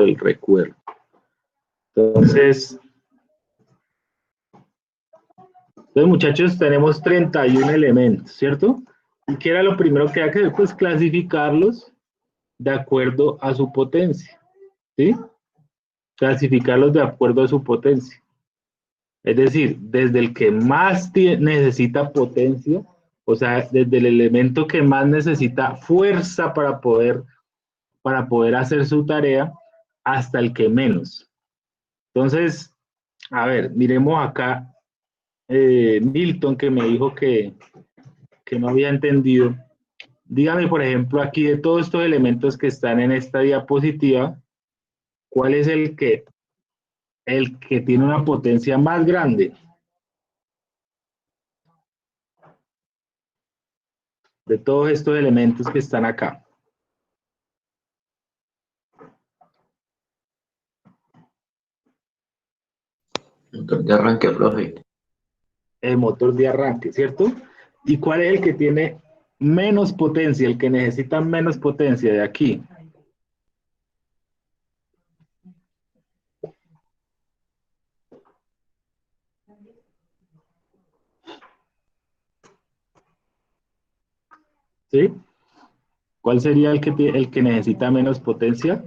del recuerdo. Entonces, muchachos, tenemos 31 elementos, ¿cierto? ¿Y qué era lo primero que hay que hacer? Pues clasificarlos de acuerdo a su potencia, ¿sí? Clasificarlos de acuerdo a su potencia. Es decir, desde el que más necesita potencia, o sea, desde el elemento que más necesita fuerza para poder hacer su tarea, hasta el que menos. Entonces, a ver, miremos acá, Milton, que me dijo que no había entendido. Dígame, por ejemplo, aquí de todos estos elementos que están en esta diapositiva, ¿cuál es el que tiene una potencia más grande? De todos estos elementos que están acá. Motor de arranque, profe. El motor de arranque, ¿cierto? ¿Y cuál es el que tiene menos potencia, el que necesita menos potencia de aquí? ¿Sí? ¿Cuál sería el que necesita menos potencia?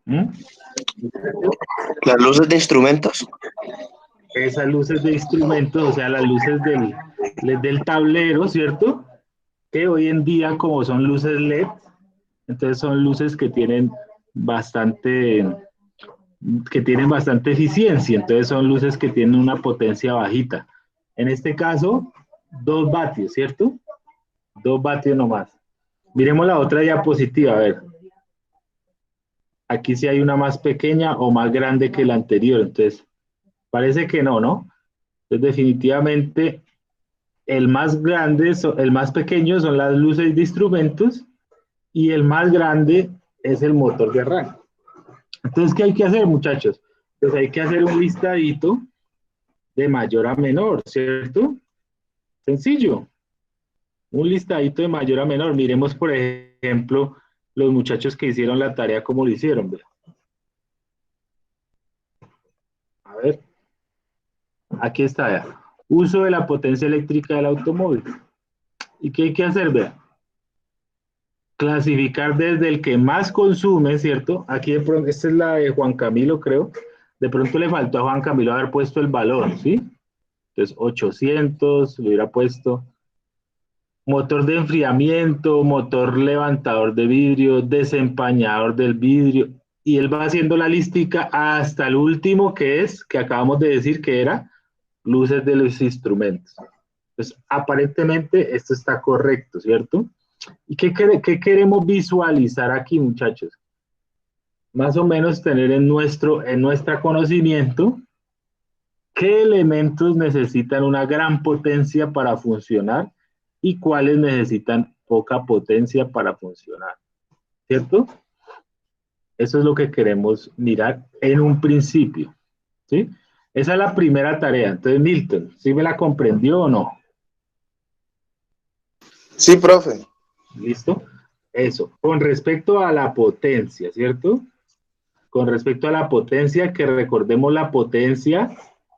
¿Mm? Las luces de instrumentos. Esas luces de instrumentos, o sea, las luces del tablero, ¿cierto? Que hoy en día, como son luces LED, entonces son luces que tienen bastante eficiencia, entonces son luces que tienen una potencia bajita. En este caso, 2 vatios, ¿cierto? 2 vatios nomás. Miremos la otra diapositiva, a ver. Aquí sí hay una más pequeña o más grande que la anterior, entonces parece que no, ¿no? Entonces definitivamente el más grande, el más pequeño son las luces de instrumentos y el más grande es el motor de arranque. Entonces, ¿qué hay que hacer, muchachos? Pues hay que hacer un listadito de mayor a menor, ¿cierto? Sencillo. Un listadito de mayor a menor. Miremos, por ejemplo, los muchachos que hicieron la tarea, cómo lo hicieron. ¿Ve? A ver. Aquí está ya. Uso de la potencia eléctrica del automóvil. ¿Y qué hay que hacer? Vea. Clasificar desde el que más consume, ¿cierto? Aquí de pronto, esta es la de Juan Camilo, creo. De pronto le faltó a Juan Camilo haber puesto el valor, ¿sí? Entonces, 800, le hubiera puesto motor de enfriamiento, motor levantador de vidrio, desempañador del vidrio, y él va haciendo la listica hasta el último que acabamos de decir que era luces de los instrumentos. Entonces, aparentemente esto está correcto, ¿cierto? ¿Y qué queremos visualizar aquí, muchachos? Más o menos tener en nuestro conocimiento qué elementos necesitan una gran potencia para funcionar y cuáles necesitan poca potencia para funcionar, ¿cierto? Eso es lo que queremos mirar en un principio, ¿sí? Esa es la primera tarea. Entonces, Milton, ¿sí me la comprendió o no? Sí, profe. ¿Listo? Eso. Con respecto a la potencia, ¿cierto? Con respecto a la potencia, que recordemos la potencia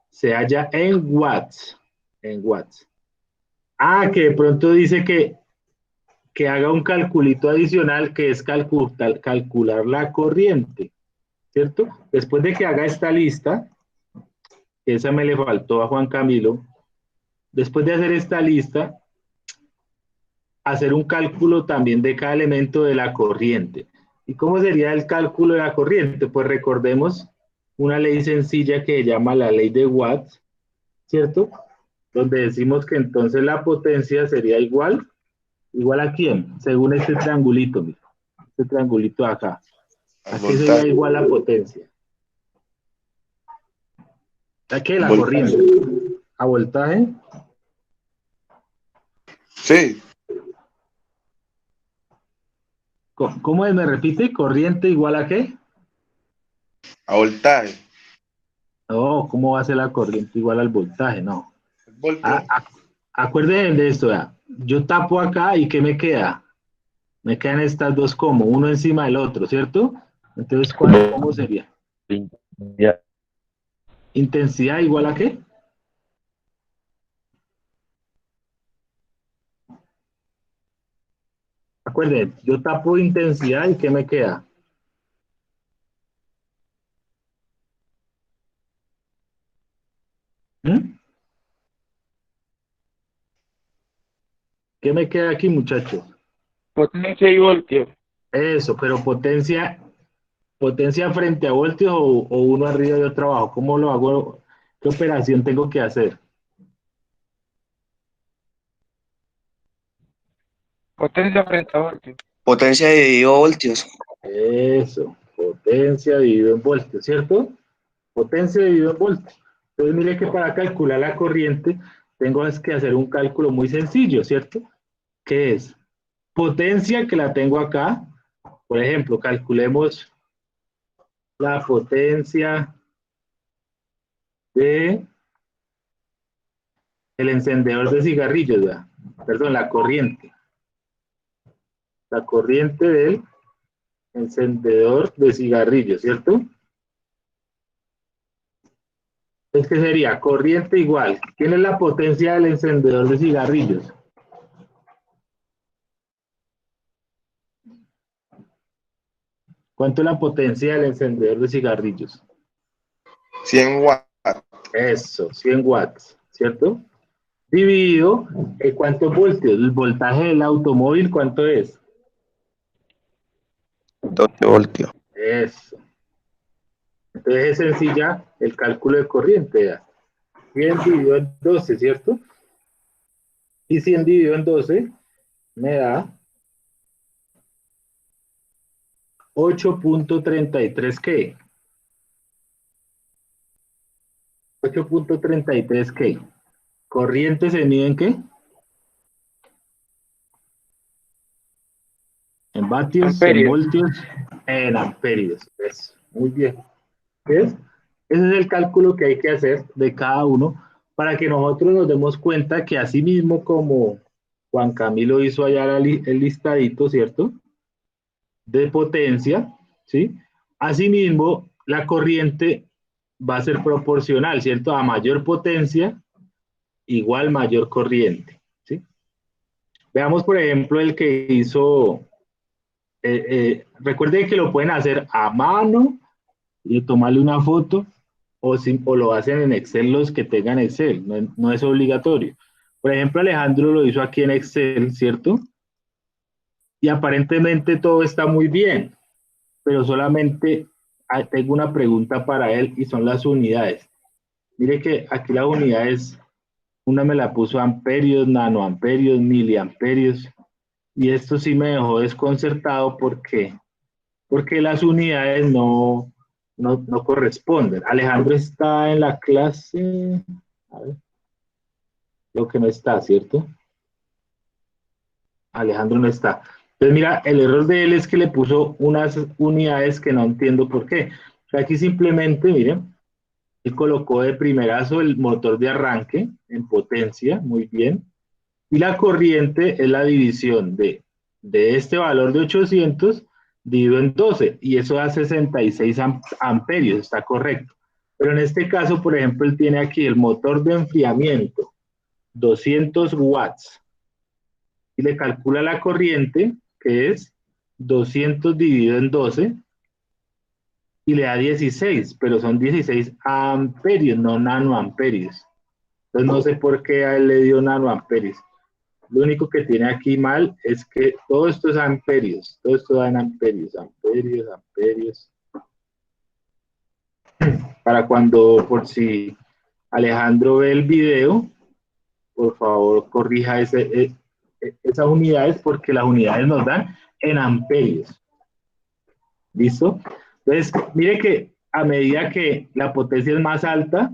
se halla en watts. En watts. Ah, que de pronto dice que haga un calculito adicional que es calcular la corriente, ¿cierto? Después de que haga esta lista, esa me le faltó a Juan Camilo, después de hacer esta lista, hacer un cálculo también de cada elemento de la corriente. ¿Y cómo sería el cálculo de la corriente? Pues recordemos una ley sencilla que se llama la ley de Watts, ¿cierto? Donde decimos que entonces la potencia sería igual a quién, según este triangulito, mira, este triangulito de acá. ¿A qué sería igual la potencia? ¿A qué? La corriente. ¿A voltaje? Sí. ¿Cómo es? ¿Me repite? ¿Corriente igual a qué? A voltaje. No, ¿cómo va a ser la corriente igual al voltaje? No. El voltio. Acuérdense de esto, vea. Yo tapo acá y ¿qué me queda? Me quedan estas dos como, uno encima del otro, ¿cierto? Entonces, ¿cómo sería? Ya. ¿Intensidad igual a qué? Acuérdense, yo tapo intensidad y ¿qué me queda? ¿Mm? ¿Qué me queda aquí, muchachos? Potencia y voltio. Eso, pero potencia frente a voltios o uno arriba y otro abajo. ¿Cómo lo hago? ¿Qué operación tengo que hacer? Potencia frente a voltio. Potencia dividido voltios. Eso, potencia dividido en voltios, ¿cierto? Potencia dividido en voltios. Entonces, mire que para calcular la corriente tengo es que hacer un cálculo muy sencillo, ¿cierto? ¿Qué es? Potencia que la tengo acá. Por ejemplo, calculemos la potencia de el encendedor de cigarrillos, ¿verdad? Perdón, la corriente. La corriente del encendedor de cigarrillos, ¿cierto? Es que sería corriente igual. ¿Quién es la potencia del encendedor de cigarrillos? ¿Cuánto es la potencia del encendedor de cigarrillos? 100 watts. Eso, 100 watts, ¿cierto? Dividido, ¿cuántos voltios? El voltaje del automóvil, ¿cuánto es? 12 voltios. Eso. Entonces es sencilla el cálculo de corriente. ¿Ya? 100 dividido en 12, ¿cierto? Y 100 dividido en 12 me da 8.33, ¿qué? 8.33, ¿qué? ¿Corriente se mide en qué? En vatios, en Amperios. voltios, en amperios. Eso, muy bien. ¿Ves? Ese es el cálculo que hay que hacer de cada uno para que nosotros nos demos cuenta que así mismo como Juan Camilo hizo allá el listadito, ¿cierto? De potencia, ¿sí? Asimismo, la corriente va a ser proporcional, ¿cierto? A mayor potencia, igual mayor corriente, ¿sí? Veamos, por ejemplo, el que hizo, recuerden que lo pueden hacer a mano y tomarle una foto o lo hacen en Excel los que tengan Excel, no es obligatorio. Por ejemplo, Alejandro lo hizo aquí en Excel, ¿cierto? Y aparentemente todo está muy bien, pero solamente tengo una pregunta para él y son las unidades. Mire que aquí las unidades, una me la puso amperios, nanoamperios, miliamperios, y esto sí me dejó desconcertado porque las unidades no corresponden. Alejandro está en la clase, a ver, lo que no está, ¿cierto? Alejandro no está. Entonces, mira, el error de él es que le puso unas unidades que no entiendo por qué. O sea, aquí simplemente, miren, él colocó de primerazo el motor de arranque en potencia, muy bien. Y la corriente es la división de este valor de 800 dividido en 12, y eso da 66 amperios, está correcto. Pero en este caso, por ejemplo, él tiene aquí el motor de enfriamiento, 200 watts, y le calcula la corriente, que es 200 dividido en 12, y le da 16, pero son 16 amperios, no nanoamperios. Entonces no sé por qué a él le dio nanoamperios. Lo único que tiene aquí mal es que todo esto es amperios, todo esto da en amperios, amperios, amperios. Para cuando, por si Alejandro ve el video, por favor corrija esas unidades porque las unidades nos dan en amperios. ¿Listo? Entonces, mire que a medida que la potencia es más alta,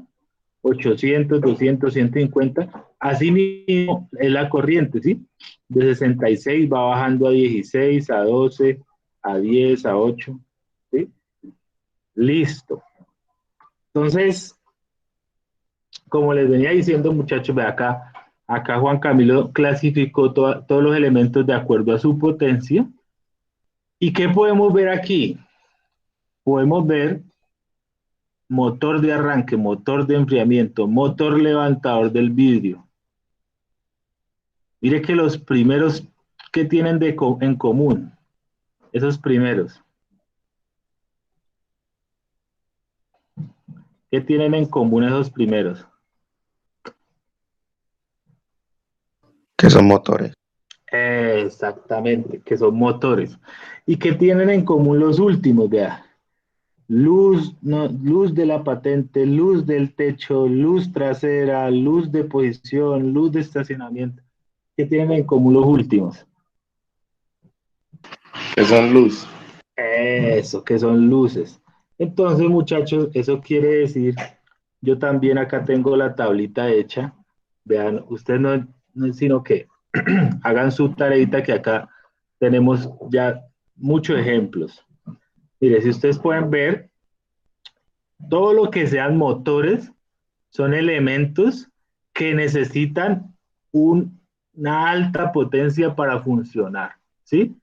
800, 200, 150, así mismo es la corriente, ¿sí? De 66 va bajando a 16, a 12, a 10, a 8, ¿sí? Listo. Entonces, como les venía diciendo, muchachos, ve acá Juan Camilo clasificó todos los elementos de acuerdo a su potencia. ¿Y qué podemos ver aquí? Podemos ver motor de arranque, motor de enfriamiento, motor levantador del vidrio. Mire que los primeros que tienen en común, esos primeros, ¿qué tienen en común esos primeros? Que son motores. Exactamente, que son motores. ¿Y qué tienen en común los últimos? Vea, luz, no, luz de la patente, luz del techo, luz trasera, luz de posición, luz de estacionamiento. ¿Qué tienen en común los últimos? Que son luz. Eso, que son luces. Entonces, muchachos, eso quiere decir, yo también acá tengo la tablita hecha. Vean, ustedes no es sino que hagan su tareita que acá tenemos ya muchos ejemplos. Mire, si ustedes pueden ver, todo lo que sean motores son elementos que necesitan una alta potencia para funcionar, ¿sí?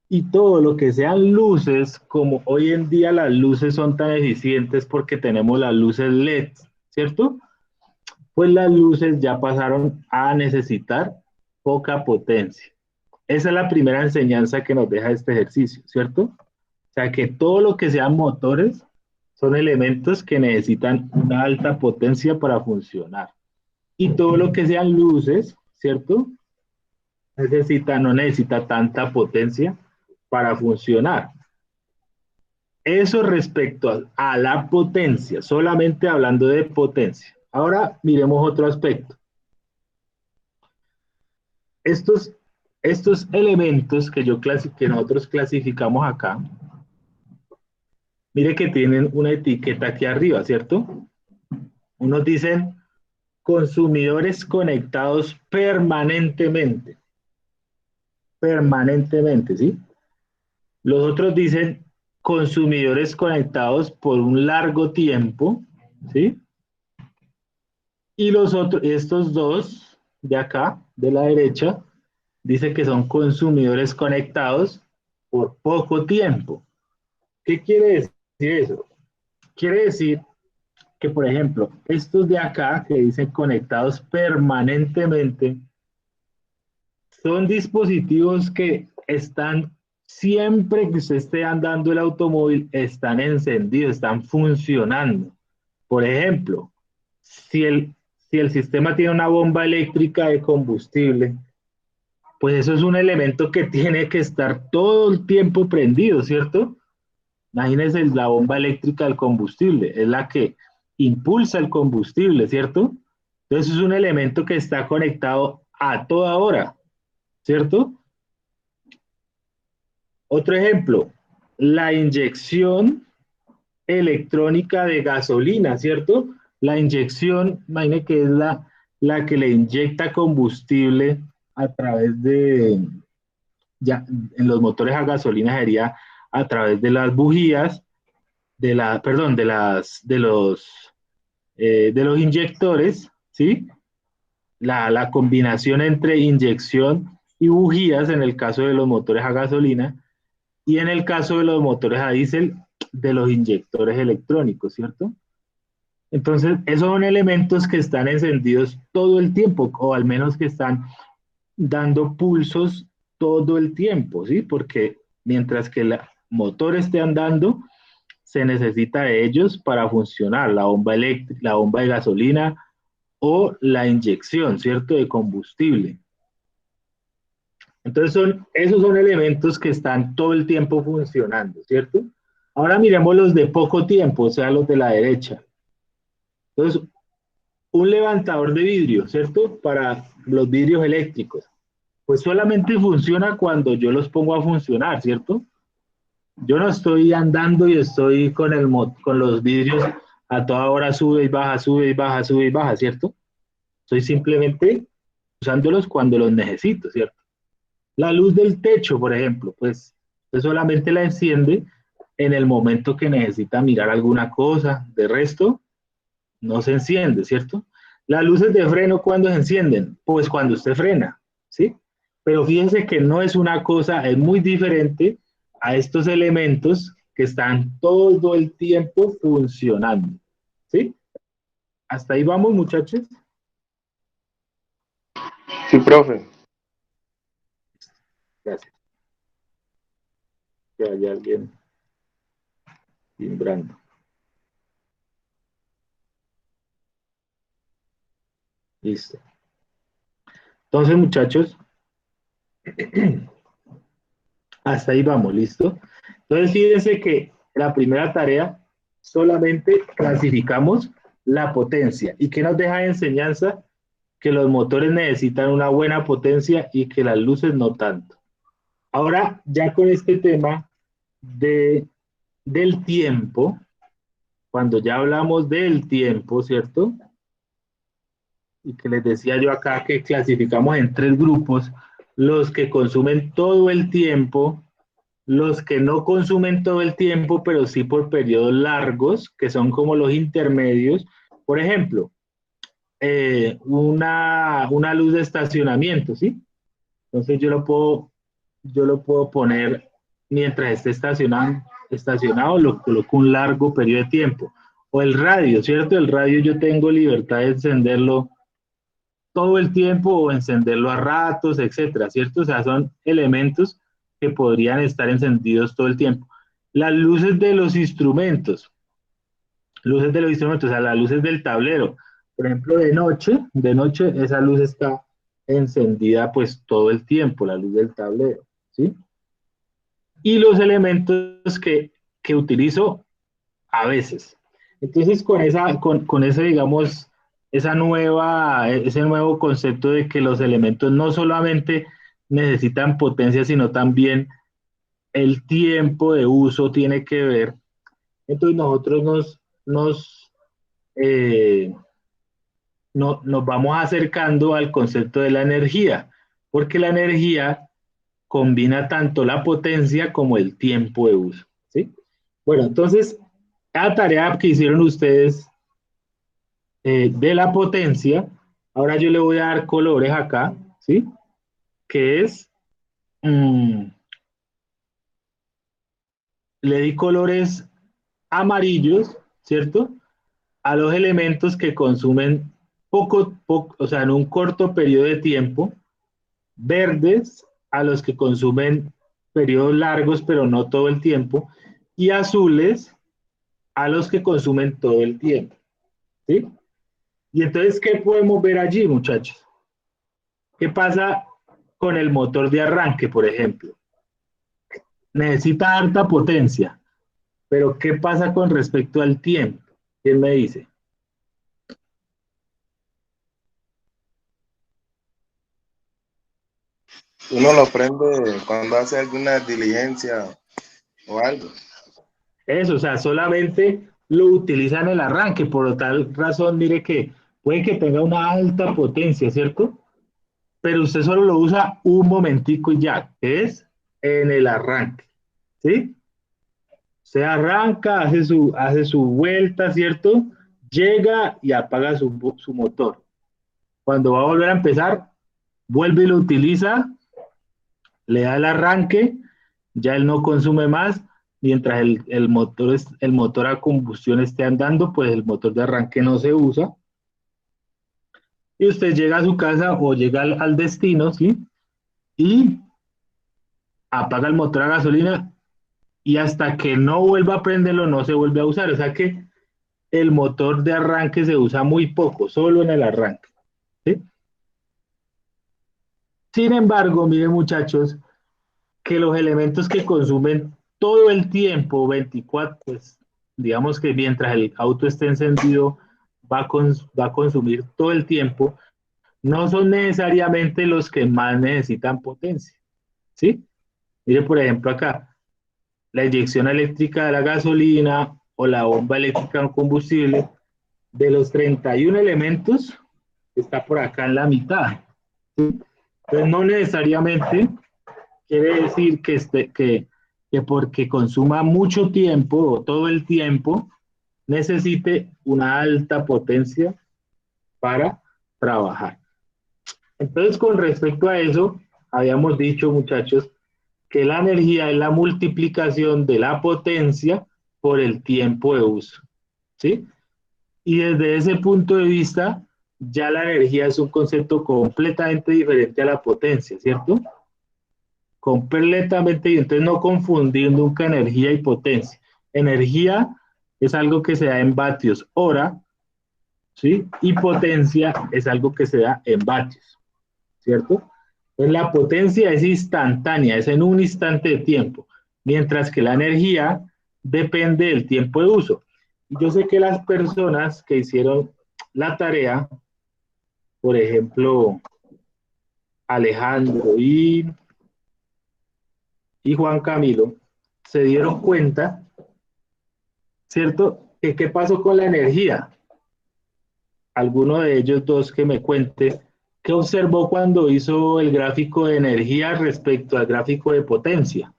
Y todo lo que sean luces, como hoy en día las luces son tan eficientes porque tenemos las luces LED, ¿cierto? Pues las luces ya pasaron a necesitar poca potencia. Esa es la primera enseñanza que nos deja este ejercicio, ¿cierto? O sea que todo lo que sean motores son elementos que necesitan una alta potencia para funcionar. Y todo lo que sean luces, ¿cierto? No necesita tanta potencia para funcionar. Eso respecto a la potencia, solamente hablando de potencia. Ahora miremos otro aspecto. Estos elementos que nosotros clasificamos acá, mire que tienen una etiqueta aquí arriba, ¿cierto? Unos dicen consumidores conectados permanentemente. Permanentemente, ¿sí? Los otros dicen consumidores conectados por un largo tiempo, ¿sí? Y estos dos de acá, de la derecha, dice que son consumidores conectados por poco tiempo. ¿Qué quiere decir eso? Quiere decir que, por ejemplo, estos de acá que dicen conectados permanentemente, son dispositivos que están siempre que usted esté andando el automóvil, están encendidos, están funcionando. Por ejemplo, si el sistema tiene una bomba eléctrica de combustible, pues eso es un elemento que tiene que estar todo el tiempo prendido, ¿cierto? Imagínense la bomba eléctrica del combustible, es la que impulsa el combustible, ¿cierto? Entonces es un elemento que está conectado a toda hora, ¿cierto? Otro ejemplo, la inyección electrónica de gasolina, ¿cierto? La inyección, imagine que es la que le inyecta combustible a través ya en los motores a gasolina sería a través de las bujías, perdón, de los inyectores, ¿sí? La combinación entre inyección y bujías en el caso de los motores a gasolina y en el caso de los motores a diésel, de los inyectores electrónicos, ¿cierto? Entonces, esos son elementos que están encendidos todo el tiempo, o al menos que están dando pulsos todo el tiempo, ¿sí? Porque mientras que el motor esté andando, se necesita de ellos para funcionar, la bomba eléctrica, la bomba de gasolina o la inyección, ¿cierto? De combustible. Entonces, esos son elementos que están todo el tiempo funcionando, ¿cierto? Ahora miremos los de poco tiempo, o sea, los de la derecha. Entonces, un levantador de vidrio, ¿cierto? Para los vidrios eléctricos. Pues solamente funciona cuando yo los pongo a funcionar, ¿cierto? Yo no estoy andando y estoy con los vidrios a toda hora sube y baja, sube y baja, sube y baja, ¿cierto? Estoy simplemente usándolos cuando los necesito, ¿cierto? La luz del techo, por ejemplo, pues usted solamente la enciende en el momento que necesita mirar alguna cosa. De resto, no se enciende, ¿cierto? Las luces de freno, ¿cuándo se encienden? Pues cuando usted frena, ¿sí? Pero fíjense que no es una cosa, es muy diferente a estos elementos que están todo el tiempo funcionando, ¿sí? Hasta ahí vamos, muchachos. Sí, profe. Gracias. Que haya alguien timbrando. Listo. Entonces, muchachos, hasta ahí vamos, ¿listo? Entonces, fíjense que la primera tarea solamente clasificamos la potencia. ¿Y qué nos deja de enseñanza? Que los motores necesitan una buena potencia y que las luces no tanto. Ahora, ya con este tema del tiempo, cuando ya hablamos del tiempo, ¿cierto? Y que les decía yo acá que clasificamos en 3 grupos, los que consumen todo el tiempo, los que no consumen todo el tiempo, pero sí por periodos largos, que son como los intermedios. Por ejemplo, una luz de estacionamiento, ¿sí? Entonces yo lo puedo poner mientras esté estacionado, lo coloco un largo periodo de tiempo. O el radio, ¿cierto? El radio yo tengo libertad de encenderlo todo el tiempo o encenderlo a ratos, etcétera, ¿cierto? O sea, son elementos que podrían estar encendidos todo el tiempo. Las luces de los instrumentos, o sea, las luces del tablero. Por ejemplo, de noche esa luz está encendida pues todo el tiempo, la luz del tablero, ¿sí? Y los elementos que utilizo a veces. Entonces, con ese, digamos, ese nuevo concepto de que los elementos no solamente necesitan potencia, sino también el tiempo de uso tiene que ver. Entonces, nosotros eh, nos vamos acercando al concepto de la energía, porque la energía combina tanto la potencia como el tiempo de uso, ¿sí? Bueno, entonces, la tarea que hicieron ustedes de la potencia, ahora yo le voy a dar colores acá, ¿sí? Que es, le di colores amarillos, ¿cierto? A los elementos que consumen o sea, en un corto periodo de tiempo, verdes a los que consumen periodos largos, pero no todo el tiempo, y azules a los que consumen todo el tiempo, ¿sí? Y entonces, ¿qué podemos ver allí, muchachos? ¿Qué pasa con el motor de arranque, por ejemplo? Necesita alta potencia, pero ¿qué pasa con respecto al tiempo? ¿Quién me dice? Uno lo prende cuando hace alguna diligencia o algo. Eso, o sea, solamente lo utiliza en el arranque, por tal razón, mire que puede que tenga una alta potencia, ¿cierto? Pero usted solo lo usa un momentico y ya, que es en el arranque, ¿sí? Se arranca, hace su vuelta, ¿cierto? Llega y apaga su motor. Cuando va a volver a empezar, vuelve y lo utiliza, le da el arranque, ya él no consume más, mientras el motor a combustión esté andando, pues el motor de arranque no se usa, y usted llega a su casa o llega al destino, ¿sí? Y apaga el motor a gasolina y hasta que no vuelva a prenderlo no se vuelve a usar, o sea que el motor de arranque se usa muy poco, solo en el arranque, ¿sí? Sin embargo, miren muchachos, que los elementos que consumen todo el tiempo, 24, pues digamos que mientras el auto esté encendido, va a consumir todo el tiempo, no son necesariamente los que más necesitan potencia, ¿sí? Mire, por ejemplo, acá, la inyección eléctrica de la gasolina o la bomba eléctrica de combustible, de los 31 elementos, está por acá en la mitad. ¿Sí? Entonces, no necesariamente quiere decir que porque consuma mucho tiempo o todo el tiempo, necesite una alta potencia para trabajar. Entonces, con respecto a eso, habíamos dicho, muchachos, que la energía es la multiplicación de la potencia por el tiempo de uso, ¿sí? Y desde ese punto de vista, ya la energía es un concepto completamente diferente a la potencia, ¿cierto? Completamente, y entonces no confundir nunca energía y potencia. Energía es algo que se da en vatios hora, ¿sí? Y potencia es algo que se da en vatios, ¿cierto? Entonces la potencia es instantánea, es en un instante de tiempo, mientras que la energía depende del tiempo de uso. Y yo sé que las personas que hicieron la tarea, por ejemplo, Alejandro y Juan Camilo, se dieron cuenta, ¿cierto? Que qué pasó con la energía. Alguno de ellos dos que me cuente qué observó cuando hizo el gráfico de energía respecto al gráfico de potencia.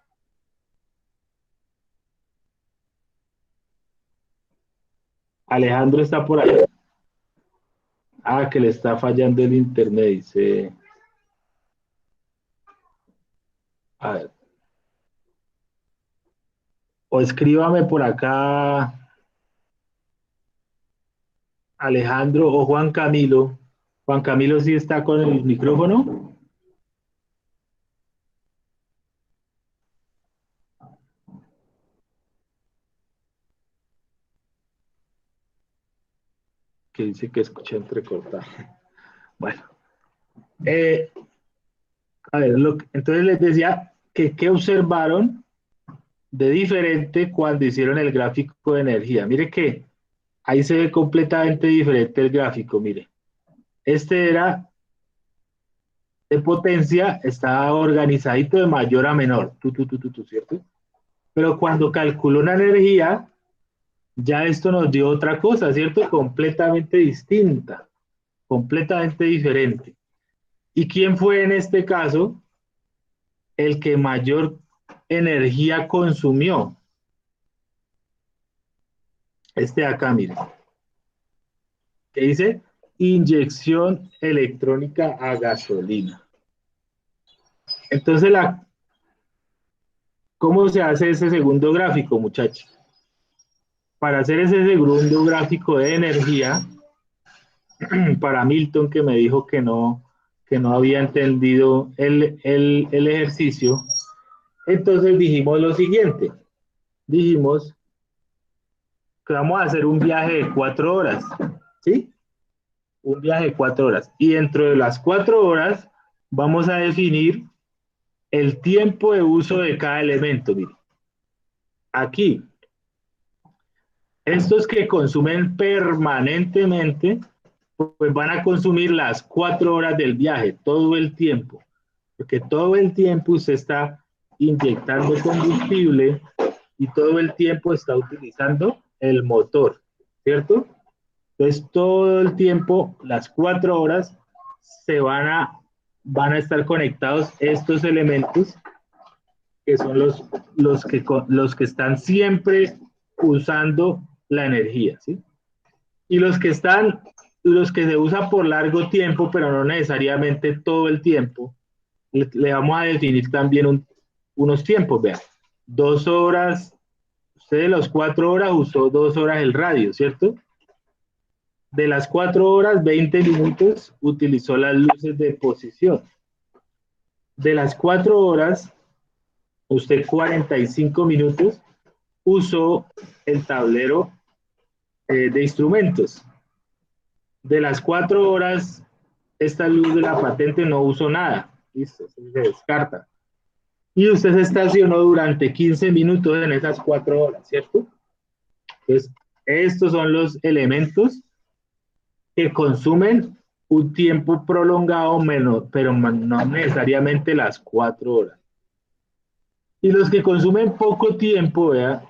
Alejandro está por ahí. Ah, que le está fallando el internet, dice. A ver. O escríbame por acá, Alejandro o Juan Camilo. Juan Camilo sí está con el micrófono. Que dice que escucha entrecortado. Bueno, eh, a ver, entonces les decía que qué observaron de diferente cuando hicieron el gráfico de energía. Mire que ahí se ve completamente diferente el gráfico, mire. Este era de potencia, estaba organizadito de mayor a menor, ¿cierto? Pero cuando calculó una energía, ya esto nos dio otra cosa, ¿cierto? Completamente distinta, completamente diferente. ¿Y quién fue en este caso el que mayor energía consumió? Este de acá, mire, que dice inyección electrónica a gasolina. Entonces, ¿cómo se hace ese segundo gráfico, muchachos? Para hacer ese segundo gráfico de energía, para Milton, que me dijo que no había entendido el ejercicio, entonces dijimos lo siguiente, dijimos que vamos a hacer un viaje de 4 horas, ¿sí? Un viaje de 4 horas. Y dentro de las 4 horas vamos a definir el tiempo de uso de cada elemento. Mire, aquí, estos que consumen permanentemente, pues van a consumir las 4 horas del viaje, todo el tiempo, porque todo el tiempo usted está inyectando combustible y todo el tiempo está utilizando el motor, ¿cierto? Entonces todo el tiempo, las 4 horas, van a estar conectados estos elementos que son los que están siempre usando la energía, ¿sí? Y los que se usan por largo tiempo, pero no necesariamente todo el tiempo, le vamos a definir también unos tiempos, vean. 2 horas, usted de las 4 horas usó 2 horas el radio, ¿cierto? De las 4 horas, 20 minutos utilizó las luces de posición. De las 4 horas, usted 45 minutos usó el tablero de instrumentos. De las 4 horas, esta luz de la patente no usó nada. Listo, se descarta. Y usted se estacionó durante 15 minutos en esas 4 horas, ¿cierto? Entonces, estos son los elementos que consumen un tiempo prolongado, menos, pero no necesariamente las 4 horas. Y los que consumen poco tiempo, ¿verdad?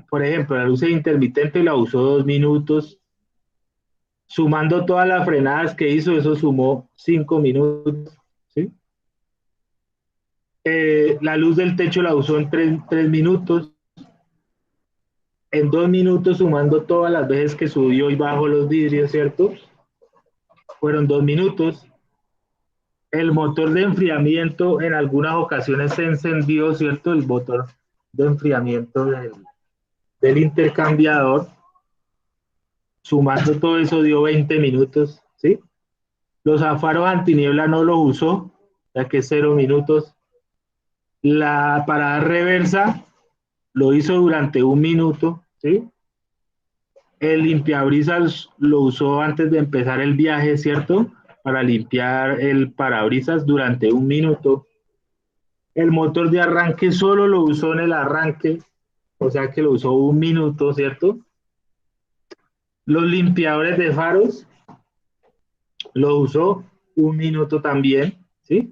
Por ejemplo, la luz intermitente la usó 2 minutos, sumando todas las frenadas que hizo, eso sumó 5 minutos, ¿sí? La luz del techo la usó en 3 minutos. en 2 minutos, sumando todas las veces que subió y bajó los vidrios, ¿cierto? Fueron 2 minutos. El motor de enfriamiento en algunas ocasiones se encendió, ¿cierto? El motor de enfriamiento del intercambiador. Sumando todo eso dio 20 minutos, ¿sí? Los faros antiniebla no los usó, ya que 0 minutos. La parada reversa lo hizo durante 1 minuto, ¿sí? El limpiabrisas lo usó antes de empezar el viaje, ¿cierto? Para limpiar el parabrisas durante 1 minuto. El motor de arranque solo lo usó en el arranque, o sea que lo usó 1 minuto, ¿cierto? Los limpiadores de faros lo usó 1 minuto también, ¿sí?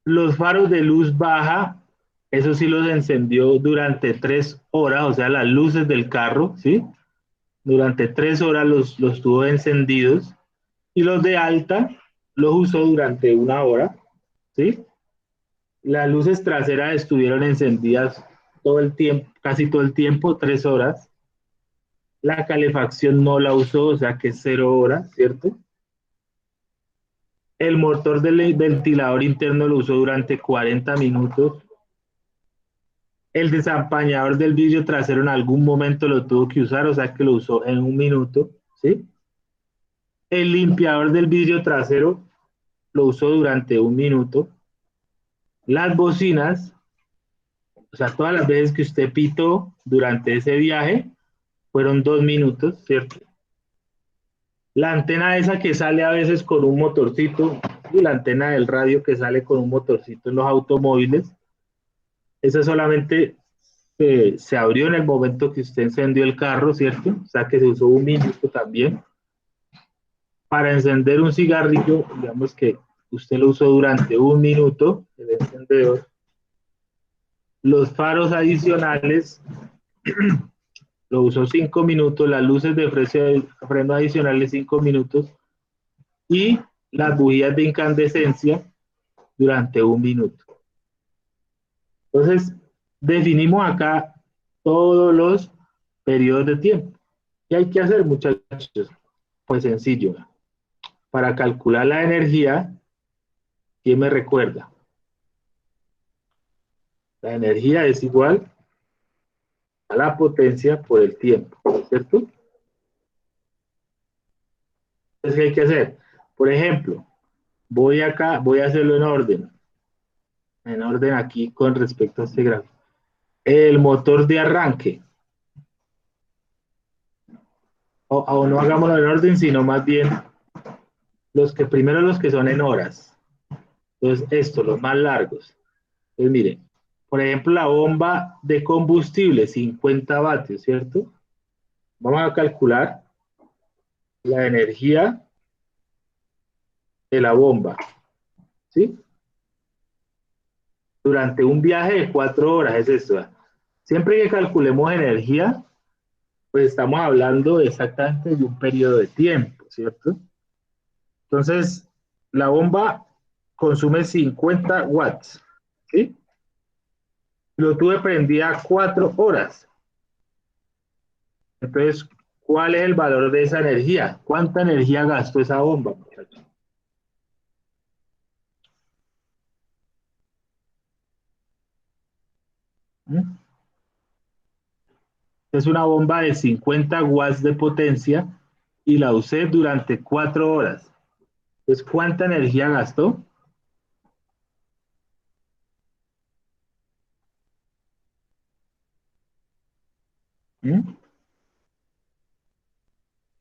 Los faros de luz baja, eso sí los encendió durante 3 horas, o sea, las luces del carro, ¿sí? Durante 3 horas los tuvo encendidos. Y los de alta los usó durante 1 hora, ¿sí? Las luces traseras estuvieron encendidas todo el tiempo, casi todo el tiempo, 3 horas. La calefacción no la usó, o sea que 0 horas, ¿cierto? El motor del ventilador interno lo usó durante 40 minutos. El desempañador del vidrio trasero en algún momento lo tuvo que usar, o sea que lo usó en 1 minuto, ¿sí? El limpiador del vidrio trasero lo usó durante 1 minuto. Las bocinas, o sea, todas las veces que usted pitó durante ese viaje, fueron 2 minutos, ¿cierto? La antena esa que sale a veces con un motorcito, y la antena del radio que sale con un motorcito en los automóviles, esa solamente se abrió en el momento que usted encendió el carro, ¿cierto? O sea que se usó 1 minuto también. Para encender un cigarrillo, digamos que usted lo usó durante 1 minuto, el encendedor. Los faros adicionales lo usó 5 minutos, las luces de freno adicionales 5 minutos y las bujías de incandescencia durante 1 minuto. Entonces, definimos acá todos los periodos de tiempo. ¿Qué hay que hacer, muchachos? Pues sencillo. Para calcular la energía, ¿quién me recuerda? La energía es igual a la potencia por el tiempo, ¿cierto? Entonces, ¿qué hay que hacer? Por ejemplo, voy acá, voy a hacerlo en orden aquí con respecto a este gráfico. El motor de arranque, o no hagámoslo en orden, sino más bien primero los que son en horas. Entonces, los más largos. Entonces, miren, por ejemplo, la bomba de combustible, 50 vatios, ¿cierto? Vamos a calcular la energía de la bomba, ¿sí? Durante un viaje de 4 horas, es esto. Siempre que calculemos energía, pues estamos hablando exactamente de un periodo de tiempo, ¿cierto? Entonces, la bomba consume 50 watts, ¿sí? Lo tuve prendida 4 horas. Entonces, ¿cuál es el valor de esa energía? ¿Cuánta energía gastó esa bomba, muchachos? Es una bomba de 50 watts de potencia y la usé durante 4 horas. Entonces, ¿cuánta energía gastó?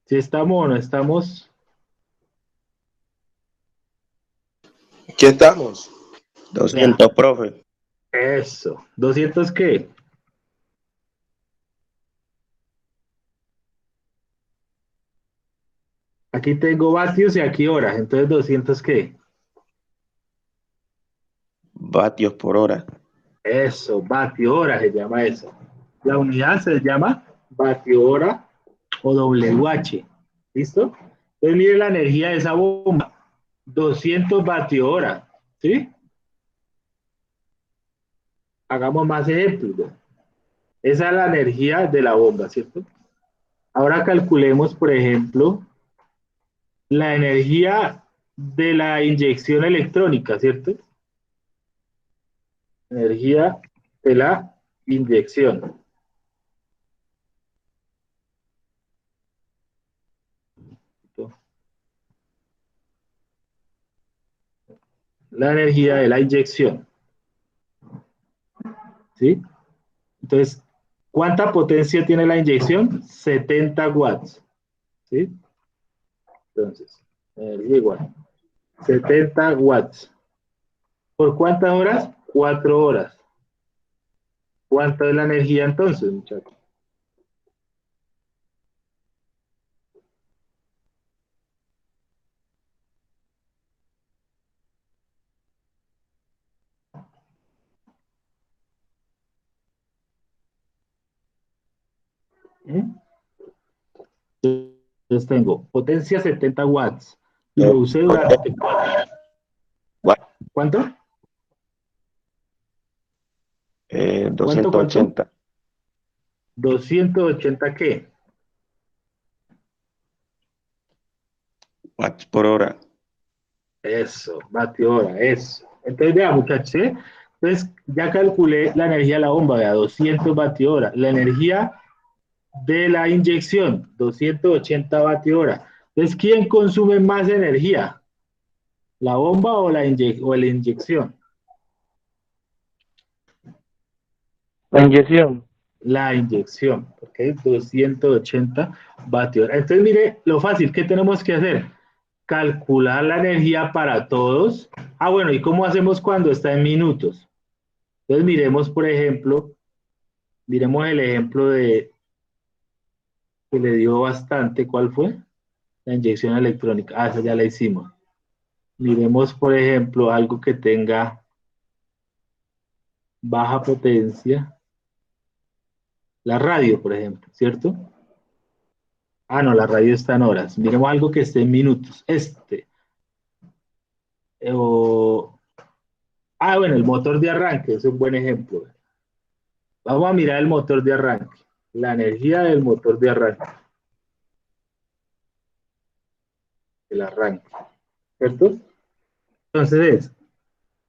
¿Si estamos o no estamos? ¿Qué estamos? 200, profe. Eso. ¿200 qué? Aquí tengo vatios y aquí horas. Entonces, ¿200 qué? Vatios por hora. Eso, vatio hora se llama eso. La unidad se llama vatio hora o WH. ¿Listo? Entonces, mire la energía de esa bomba. 200 vatio hora. ¿Sí? Hagamos más ejemplos. Esa es la energía de la bomba, ¿cierto? Ahora calculemos, por ejemplo, la energía de la inyección electrónica, ¿cierto? Energía de la inyección. La energía de la inyección, ¿sí? Entonces, ¿cuánta potencia tiene la inyección? 70 watts, ¿sí? Entonces, energía igual. 70 watts. ¿Por cuántas horas? 4 horas. ¿Cuánta es la energía entonces, muchachos? Entonces tengo potencia 70 watts y lo usé durante 4. ¿Cuánto? ¿Cuánto? 280 ¿280 qué? watts por hora. Eso, vatio hora, eso. Entonces, vea, muchachos, ¿sí? Entonces, ya calculé la energía de la bomba, vea, 200 vatio hora. La energía de la inyección, 280 vatio hora. Entonces, ¿quién consume más energía? ¿La bomba o la inyección? La inyección. La inyección, porque es 280 vatios. Entonces, mire lo fácil que tenemos que hacer. Calcular la energía para todos. Ah, bueno, ¿y cómo hacemos cuando está en minutos? Entonces, miremos, por ejemplo, miremos el ejemplo de que le dio bastante. ¿Cuál fue? La inyección electrónica. Ah, esa ya la hicimos. Miremos, por ejemplo, algo que tenga baja potencia. La radio, por ejemplo, ¿cierto? Ah, no, la radio está en horas. Miremos algo que esté en minutos. Bueno, el motor de arranque es un buen ejemplo. Vamos a mirar el motor de arranque. La energía del motor de arranque. El arranque. ¿Cierto? Entonces,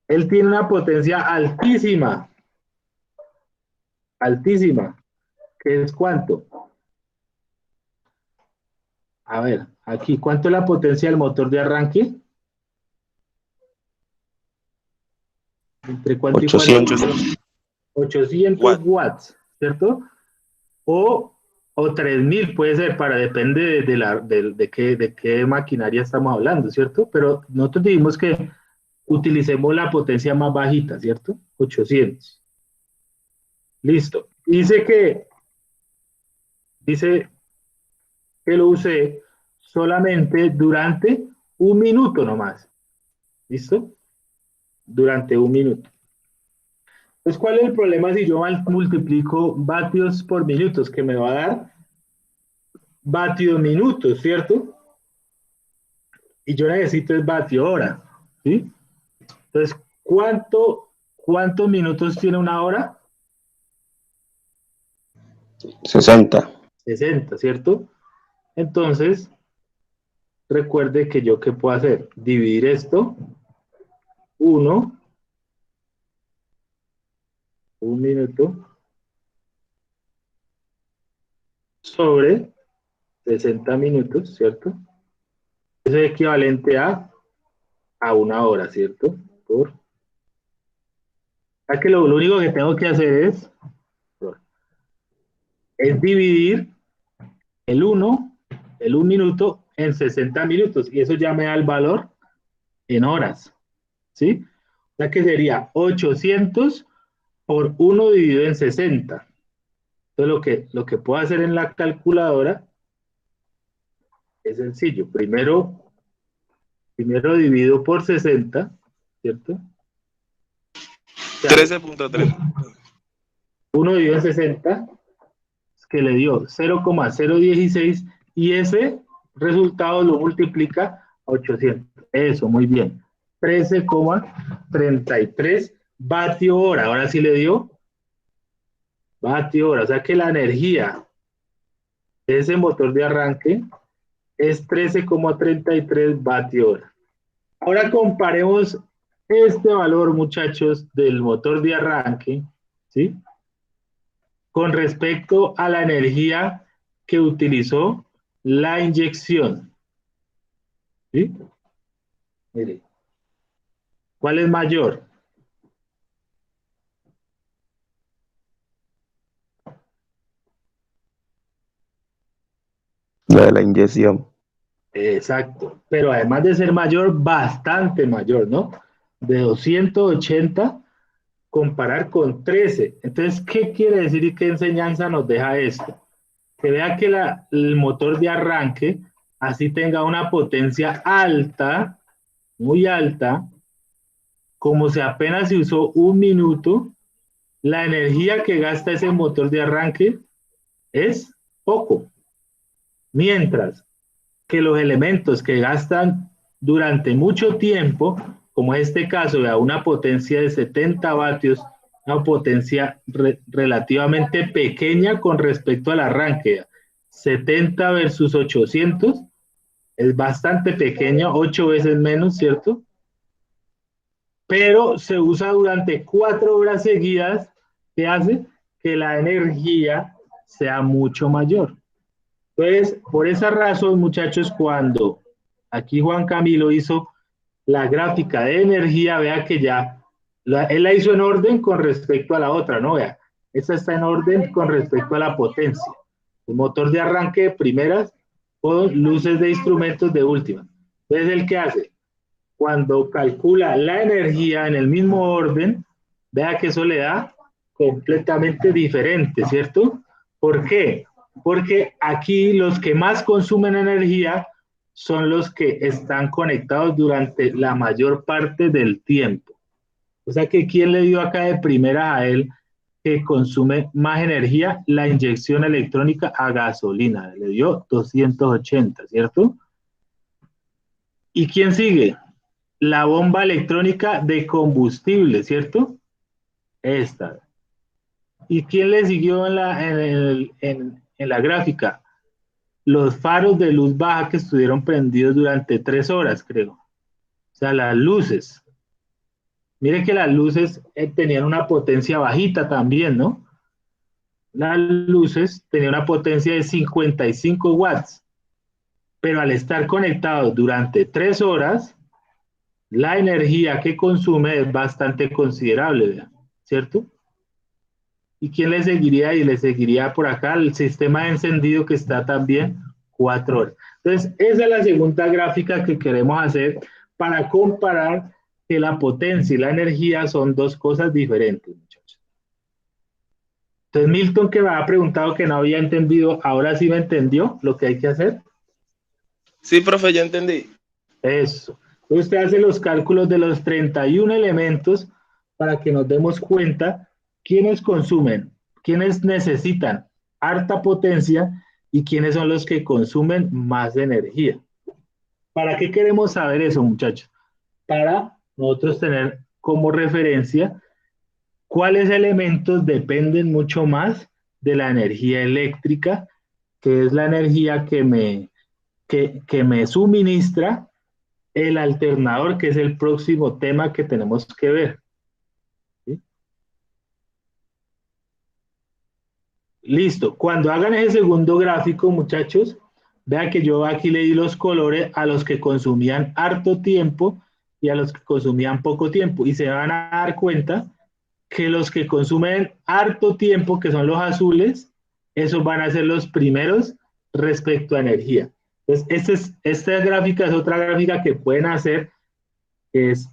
él tiene una potencia altísima. Altísima. ¿Qué es cuánto? A ver, aquí, ¿cuánto es la potencia del motor de arranque? ¿Entre cuánto y cuánto? 800 watts, ¿cierto? O 3000 puede ser, depende de qué maquinaria estamos hablando, ¿cierto? Pero nosotros dijimos que utilicemos la potencia más bajita, ¿cierto? 800. Listo. Dice que lo usé solamente durante 1 minuto nomás. ¿Listo? Durante 1 minuto. Entonces, ¿cuál es el problema si yo multiplico vatios por minutos? Que me va a dar vatios minutos, ¿cierto? Y yo necesito el vatio hora, ¿sí? Entonces, ¿cuántos minutos tiene una hora? 60. 60, ¿cierto? Entonces, recuerde que yo, ¿qué puedo hacer? Dividir esto, 1 minuto, sobre 60 minutos, ¿cierto? Eso es equivalente a 1 hora, ¿cierto? Que lo único que tengo que hacer es dividir el 1 minuto en 60 minutos, y eso ya me da el valor en horas, ¿sí? O sea que sería 800 por 1 dividido en 60. Entonces lo que puedo hacer en la calculadora es sencillo. Primero divido por 60, ¿cierto? 13.3. 1 dividido en 60, que le dio 0,016, y ese resultado lo multiplica a 800. Eso, muy bien. 13,33 vatio hora. Ahora sí le dio vatio hora. O sea que la energía de ese motor de arranque es 13,33 vatio hora. Ahora comparemos este valor, muchachos, del motor de arranque, ¿sí? Con respecto a la energía que utilizó la inyección, ¿sí? Mire, ¿cuál es mayor? La de la inyección. Exacto, pero además de ser mayor, bastante mayor, ¿no? De 280 comparar con 13. Entonces, ¿qué quiere decir y qué enseñanza nos deja esto? Que vea que el motor de arranque, así tenga una potencia alta, muy alta, como si apenas se usó un minuto, la energía que gasta ese motor de arranque es poco. Mientras que los elementos que gastan durante mucho tiempo, como en este caso, a una potencia de 70 vatios, una potencia relativamente pequeña con respecto al arranque, 70 versus 800, es bastante pequeño, 8 veces menos, ¿cierto? Pero se usa durante 4 horas seguidas, que hace que la energía sea mucho mayor. Entonces, por esa razón, muchachos, cuando aquí Juan Camilo hizo la gráfica de energía, vea que ya él la hizo en orden con respecto a la otra, ¿no? Vea, esta está en orden con respecto a la potencia. El motor de arranque de primeras o luces de instrumentos de última. Entonces, ¿el qué hace? Cuando calcula la energía en el mismo orden, vea que eso le da completamente diferente, ¿cierto? ¿Por qué? Porque aquí los que más consumen energía son los que están conectados durante la mayor parte del tiempo. O sea que ¿quién le dio acá de primera a él que consume más energía? La inyección electrónica a gasolina. Le dio 280, ¿cierto? ¿Y quién sigue? La bomba electrónica de combustible, ¿cierto? Esta. ¿Y quién le siguió en la gráfica? Los faros de luz baja que estuvieron prendidos durante 3 horas, creo. O sea, las luces. Mire que las luces tenían una potencia bajita también, ¿no? Las luces tenían una potencia de 55 watts, pero al estar conectados durante 3 horas, la energía que consume es bastante considerable, ¿cierto? ¿Y quién le seguiría? Y le seguiría por acá el sistema de encendido que está también 4 horas. Entonces, esa es la segunda gráfica que queremos hacer para comparar que la potencia y la energía son dos cosas diferentes, muchachos. Entonces, Milton, que me ha preguntado que no había entendido, ahora sí me entendió lo que hay que hacer. Sí, profe, ya entendí. Eso. Usted hace los cálculos de los 31 elementos para que nos demos cuenta quiénes consumen, quiénes necesitan harta potencia y quiénes son los que consumen más energía. ¿Para qué queremos saber eso, muchachos? Para nosotros tener como referencia cuáles elementos dependen mucho más de la energía eléctrica, que es la energía que me suministra el alternador, que es el próximo tema que tenemos que ver. ¿Sí? Listo. Cuando hagan ese segundo gráfico, muchachos, vean que yo aquí le di los colores a los que consumían harto tiempo y a los que consumían poco tiempo. Y se van a dar cuenta que los que consumen harto tiempo, que son los azules, esos van a ser los primeros respecto a energía. Entonces, esta gráfica es otra gráfica que pueden hacer, que es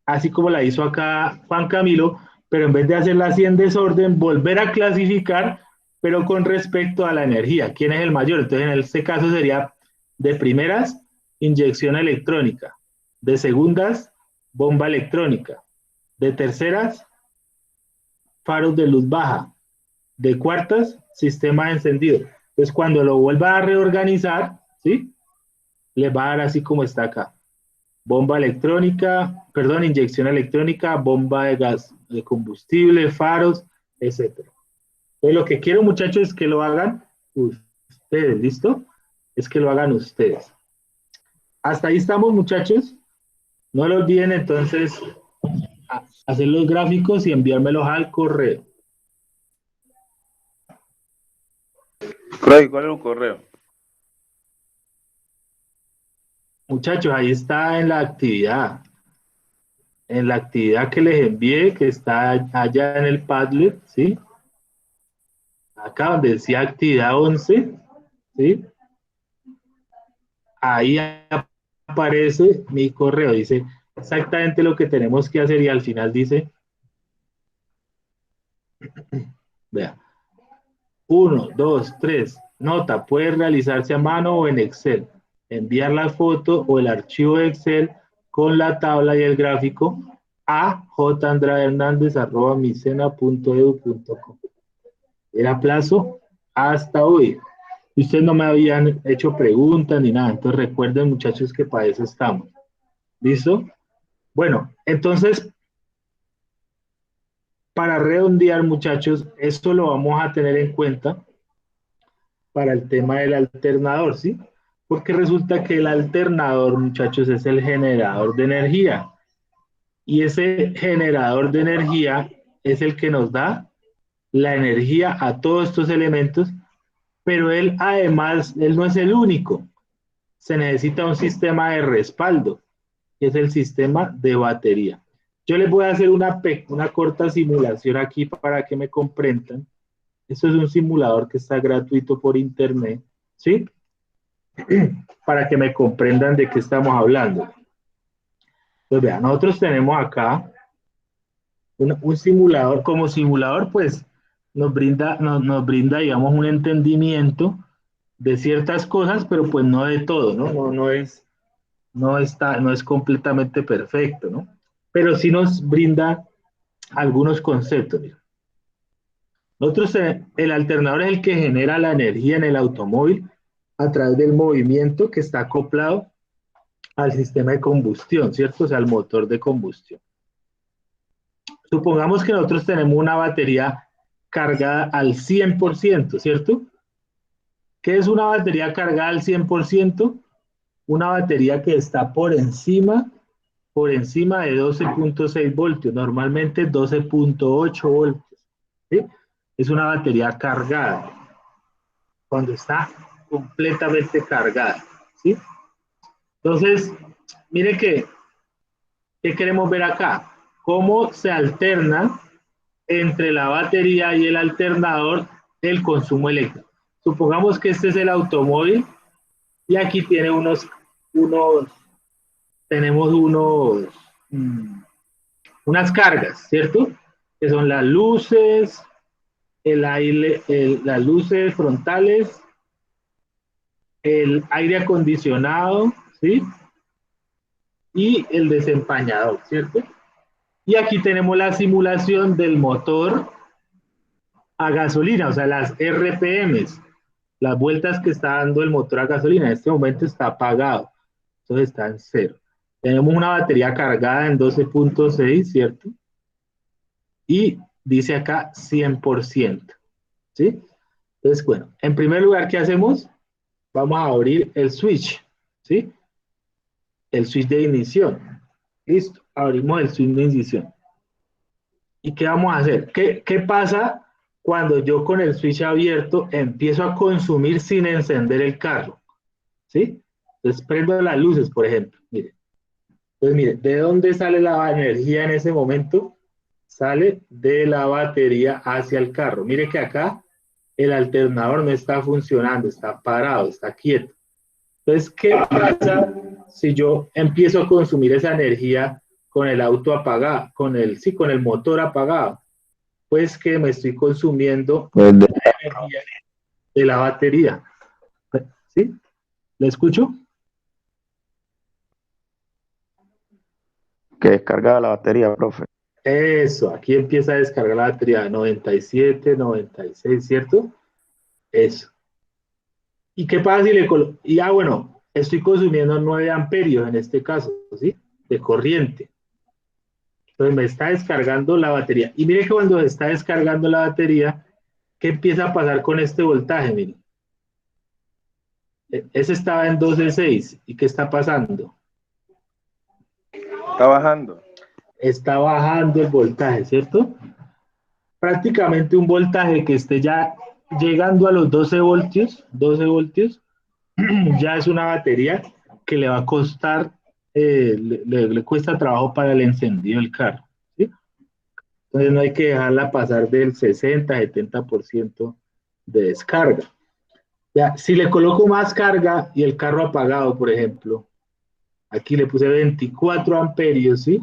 así como la hizo acá Juan Camilo, pero en vez de hacerla así en desorden, volver a clasificar, pero con respecto a la energía. ¿Quién es el mayor? Entonces, en este caso sería de primeras, inyección electrónica, de segundas, bomba electrónica, de terceras, faros de luz baja, de cuartas, sistema de encendido. Entonces, cuando lo vuelva a reorganizar, ¿sí? Le va a dar así como está acá. Bomba electrónica, inyección electrónica, bomba de gas de combustible, faros, etc. Entonces, lo que quiero, muchachos, es que lo hagan ustedes, ¿listo? Es que lo hagan ustedes. Hasta ahí estamos, muchachos. No lo olviden, entonces, hacer los gráficos y enviármelos al correo. Freddy, ¿cuál es un correo? Muchachos, ahí está en la actividad. En la actividad que les envié, que está allá en el Padlet, ¿sí? Acá donde decía actividad 11, ¿sí? Ahí aparece mi correo, dice exactamente lo que tenemos que hacer y al final dice, vea, 1, 2, 3, nota, puede realizarse a mano o en Excel, enviar la foto o el archivo de Excel con la tabla y el gráfico a jandrahernandez@micena.edu.co. Era plazo hasta hoy. Ustedes no me habían hecho preguntas ni nada, entonces recuerden, muchachos, que para eso estamos. ¿Listo? Bueno, entonces, para redondear, muchachos, esto lo vamos a tener en cuenta para el tema del alternador, ¿sí? Porque resulta que el alternador, muchachos, es el generador de energía. Y ese generador de energía es el que nos da la energía a todos estos elementos, pero él además, él no es el único. Se necesita un sistema de respaldo, que es el sistema de batería. Yo les voy a hacer una corta simulación aquí para que me comprendan. Esto es un simulador que está gratuito por internet, ¿sí? Para que me comprendan de qué estamos hablando. Pues vean, nosotros tenemos acá un simulador. Como simulador, pues nos brinda, digamos, un entendimiento de ciertas cosas, pero pues no de todo, ¿no? No es completamente perfecto, ¿no? Pero sí nos brinda algunos conceptos. Mira. Nosotros, el alternador es el que genera la energía en el automóvil a través del movimiento que está acoplado al sistema de combustión, ¿cierto? O sea, al motor de combustión. Supongamos que nosotros tenemos una batería cargada al 100%, ¿cierto? ¿Qué es una batería cargada al 100%? Una batería que está por encima de 12.6 voltios, normalmente 12.8 voltios, ¿sí? Es una batería cargada, cuando está completamente cargada, ¿sí? Entonces, mire ¿qué queremos ver acá? Cómo se alterna entre la batería y el alternador el consumo eléctrico. Supongamos que este es el automóvil y aquí tiene tenemos unas cargas, ¿cierto? Que son las luces, el aire, las luces frontales, el aire acondicionado, ¿sí? Y el desempañador, ¿cierto? Y aquí tenemos la simulación del motor a gasolina, o sea, las RPMs, las vueltas que está dando el motor a gasolina. En este momento está apagado, entonces está en cero. Tenemos una batería cargada en 12.6, ¿cierto? Y dice acá 100%, ¿sí? Entonces, bueno, en primer lugar, ¿qué hacemos? Vamos a abrir el switch, ¿sí? El switch de ignición. Listo, abrimos el switch de ignición. ¿Y qué vamos a hacer? ¿Qué pasa cuando yo con el switch abierto empiezo a consumir sin encender el carro? ¿Sí? Entonces prendo las luces, por ejemplo. Mire. Entonces, mire, ¿de dónde sale la energía en ese momento? Sale de la batería hacia el carro. Mire que acá el alternador no está funcionando, está parado, está quieto. Entonces, ¿qué pasa si yo empiezo a consumir esa energía con el auto apagado, con el motor apagado? Pues que me estoy consumiendo la energía de la batería. ¿Sí? ¿Le escucho? Que descargaba la batería, profe. Eso, aquí empieza a descargar la batería 97, 96, ¿cierto? Eso. ¿Y qué pasa si le coloco? Y bueno, estoy consumiendo 9 amperios en este caso, ¿sí? De corriente. Entonces me está descargando la batería. Y mire que cuando está descargando la batería, ¿qué empieza a pasar con este voltaje? Mire, ese estaba en 12.6. ¿Y qué está pasando? Está bajando. Está bajando el voltaje, ¿cierto? Prácticamente un voltaje que esté ya llegando a los 12 voltios, ya es una batería que le va a costar, le cuesta trabajo para el encendido del carro, ¿sí? Entonces no hay que dejarla pasar del 60-70% de descarga. Ya, si le coloco más carga y el carro apagado, por ejemplo, aquí le puse 24 amperios, ¿sí?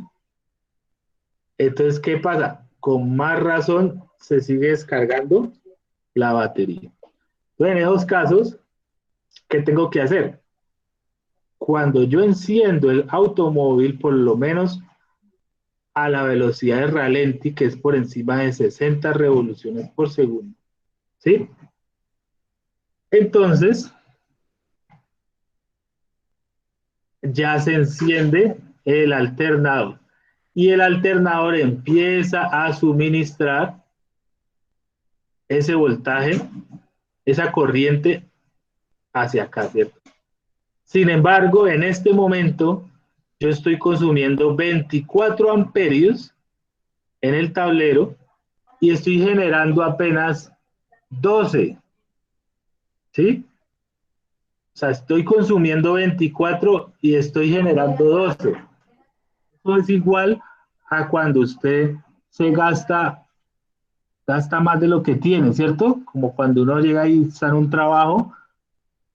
Entonces, ¿qué pasa? Con más razón se sigue descargando la batería. Entonces, en esos casos, ¿qué tengo que hacer? Cuando yo enciendo el automóvil, por lo menos a la velocidad de ralenti, que es por encima de 60 revoluciones por segundo, ¿sí? Entonces, ya se enciende el alternador y el alternador empieza a suministrar ese voltaje, esa corriente hacia acá, ¿cierto? Sin embargo, en este momento yo estoy consumiendo 24 amperios en el tablero y estoy generando apenas 12, ¿sí? O sea, estoy consumiendo 24 y estoy generando 12. Eso es igual a cuando usted se gasta más de lo que tiene, ¿cierto? Como cuando uno llega y está en un trabajo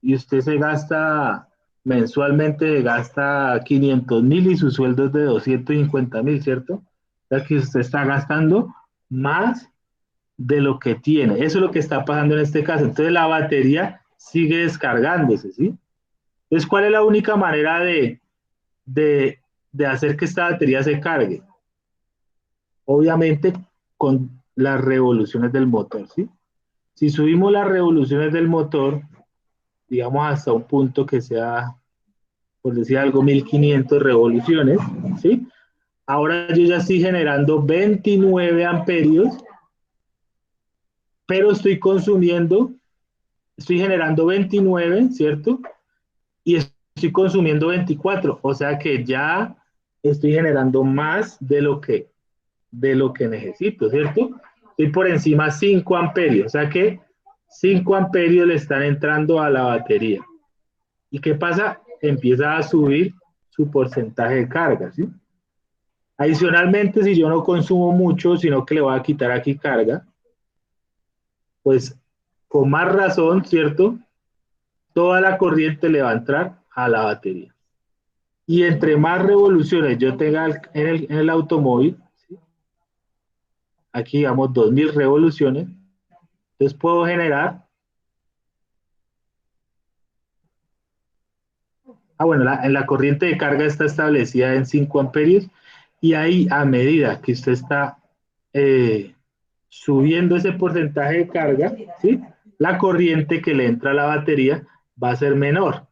y usted se gasta mensualmente, gasta 500.000 y su sueldo es de 250.000, ¿cierto? O sea que usted está gastando más de lo que tiene. Eso es lo que está pasando en este caso. Entonces la batería sigue descargándose, ¿sí? Entonces, ¿cuál es la única manera de, de hacer que esta batería se cargue? Obviamente con las revoluciones del motor, ¿sí? Si subimos las revoluciones del motor, digamos hasta un punto que sea, por decir algo, 1500 revoluciones, ¿sí? Ahora yo ya estoy generando 29 amperios, pero estoy generando 29, ¿cierto? Y estoy consumiendo 24, o sea que ya estoy generando más de lo que necesito, ¿cierto? Estoy por encima 5 amperios, o sea que 5 amperios le están entrando a la batería. ¿Y qué pasa? Empieza a subir su porcentaje de carga, ¿sí? Adicionalmente, si yo no consumo mucho, sino que le voy a quitar aquí carga, pues con más razón, ¿cierto? Toda la corriente le va a entrar a la batería. Y entre más revoluciones yo tenga en el automóvil, ¿sí? Aquí digamos 2000 revoluciones, entonces puedo generar, bueno, en la corriente de carga está establecida en 5 amperios y ahí a medida que usted está subiendo ese porcentaje de carga, ¿sí? La corriente que le entra a la batería va a ser menor,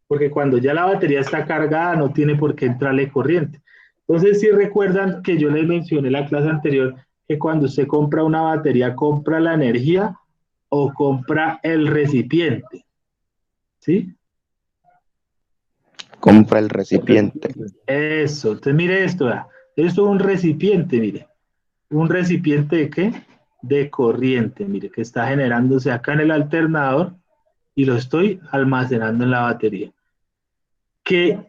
porque cuando ya la batería está cargada no tiene por qué entrarle corriente. Entonces, si recuerdan que yo les mencioné en la clase anterior que cuando usted compra una batería, compra la energía o compra el recipiente, ¿sí? Compra el recipiente. Eso, entonces mire esto, ¿verdad? Esto es un recipiente, mire. ¿Un recipiente de qué? De corriente, mire, que está generándose acá en el alternador y lo estoy almacenando en la batería. Que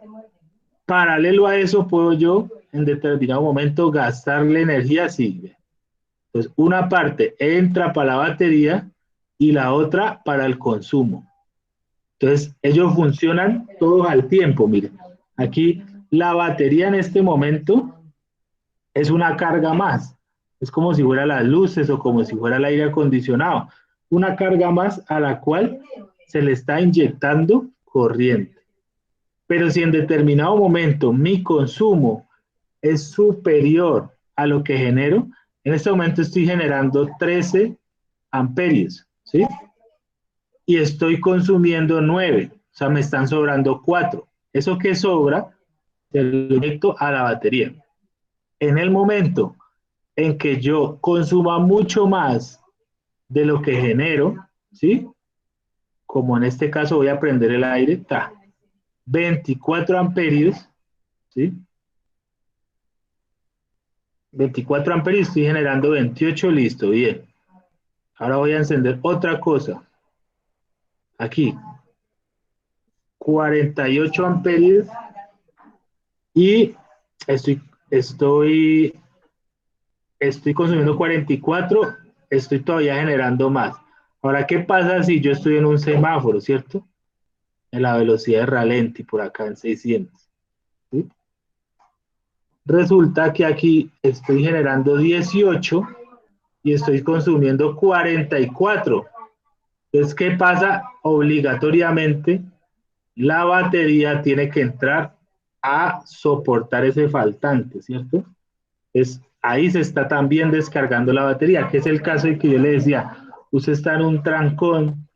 paralelo a eso puedo yo en determinado momento gastarle energía, sí. Entonces, una parte entra para la batería y la otra para el consumo. Entonces, ellos funcionan todos al tiempo, mire. Aquí la batería en este momento es una carga más. Es como si fuera las luces o como si fuera el aire acondicionado. Una carga más a la cual se le está inyectando corriente. Pero si en determinado momento mi consumo es superior a lo que genero, en este momento estoy generando 13 amperios, ¿sí? Y estoy consumiendo 9, o sea, me están sobrando 4. Eso que sobra, se lo inyecto a la batería. En el momento en que yo consuma mucho más de lo que genero, ¿sí? Como en este caso voy a prender el aire, 24 amperios, ¿sí? 24 amperios, estoy generando 28, listo, bien. Ahora voy a encender otra cosa. Aquí, 48 amperios y estoy, estoy consumiendo 44, estoy todavía generando más. Ahora, ¿qué pasa si yo estoy en un semáforo, cierto? En la velocidad de ralenti, por acá en 600, ¿sí? Resulta que aquí estoy generando 18 y estoy consumiendo 44. Entonces, ¿qué pasa? Obligatoriamente, la batería tiene que entrar a soportar ese faltante, ¿cierto? Entonces, ahí se está también descargando la batería, que es el caso de que yo le decía, usted está en un trancón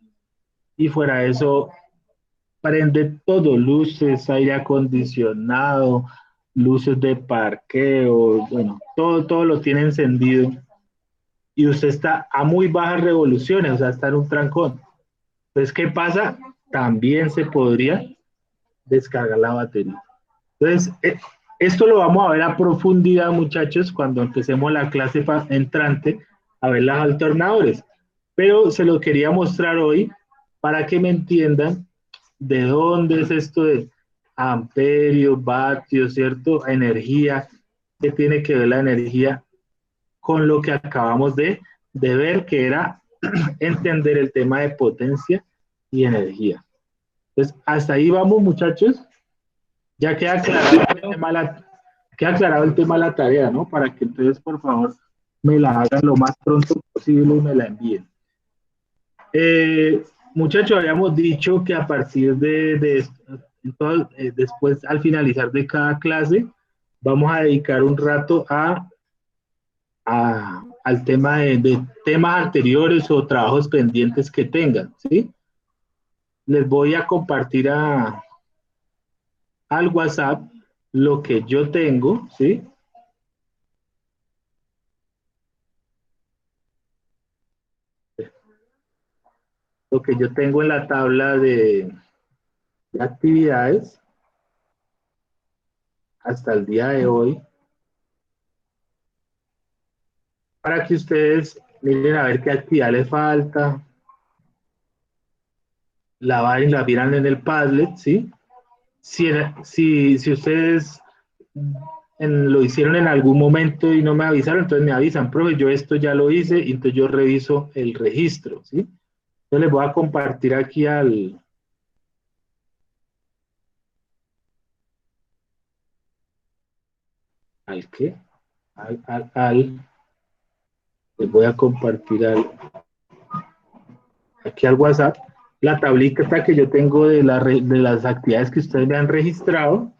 y fuera de eso prende todo, luces, aire acondicionado, luces de parqueo, bueno, todo lo tiene encendido y usted está a muy bajas revoluciones, o sea, está en un trancón. Entonces, ¿qué pasa? También se podría descargar la batería. Entonces, esto lo vamos a ver a profundidad, muchachos, cuando empecemos la clase entrante a ver las alternadores. Pero se lo quería mostrar hoy para que me entiendan de dónde es esto de amperios, vatios, ¿cierto? Energía, ¿qué tiene que ver la energía con lo que acabamos de ver, que era entender el tema de potencia y energía? Entonces, hasta ahí vamos, muchachos. Ya queda aclarado el tema de la tarea, ¿no? Para que entonces, por favor, me la hagan lo más pronto posible y me la envíen. Muchachos, habíamos dicho que a partir después, al finalizar de cada clase, vamos a dedicar un rato al tema de temas anteriores o trabajos pendientes que tengan, ¿sí? Les voy a compartir al WhatsApp lo que yo tengo, ¿sí? Lo que yo tengo en la tabla de actividades hasta el día de hoy, para que ustedes miren a ver qué actividad les falta, la miran en el Padlet, ¿sí? Si ustedes lo hicieron en algún momento y no me avisaron, entonces me avisan, profe, yo esto ya lo hice, y entonces yo reviso el registro, ¿sí? Entonces les voy a compartir aquí ¿al qué? Les voy a compartir aquí al WhatsApp la tablita que yo tengo de las actividades que ustedes me han registrado,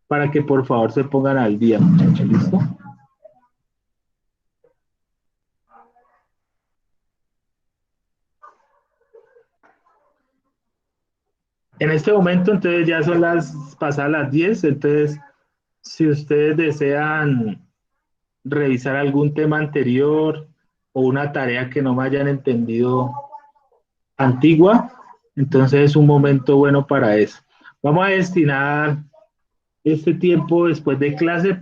para que por favor se pongan al día, muchachos, ¿listo? En este momento, entonces ya son pasadas las 10, entonces si ustedes desean revisar algún tema anterior o una tarea que no me hayan entendido antigua, entonces es un momento bueno para eso. Vamos a destinar este tiempo después de clase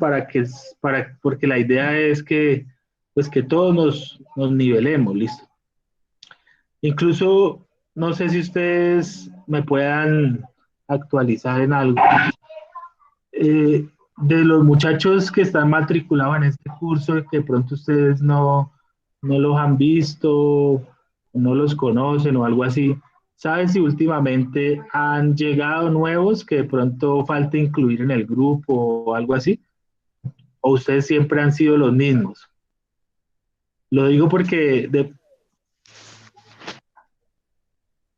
porque la idea es que, pues que todos nos nivelemos, listo. Incluso, no sé si ustedes me puedan actualizar en algo. De los muchachos que están matriculados en este curso, que de pronto ustedes no los han visto, no los conocen o algo así, ¿saben si últimamente han llegado nuevos que de pronto falta incluir en el grupo o algo así? ¿O ustedes siempre han sido los mismos? Lo digo porque,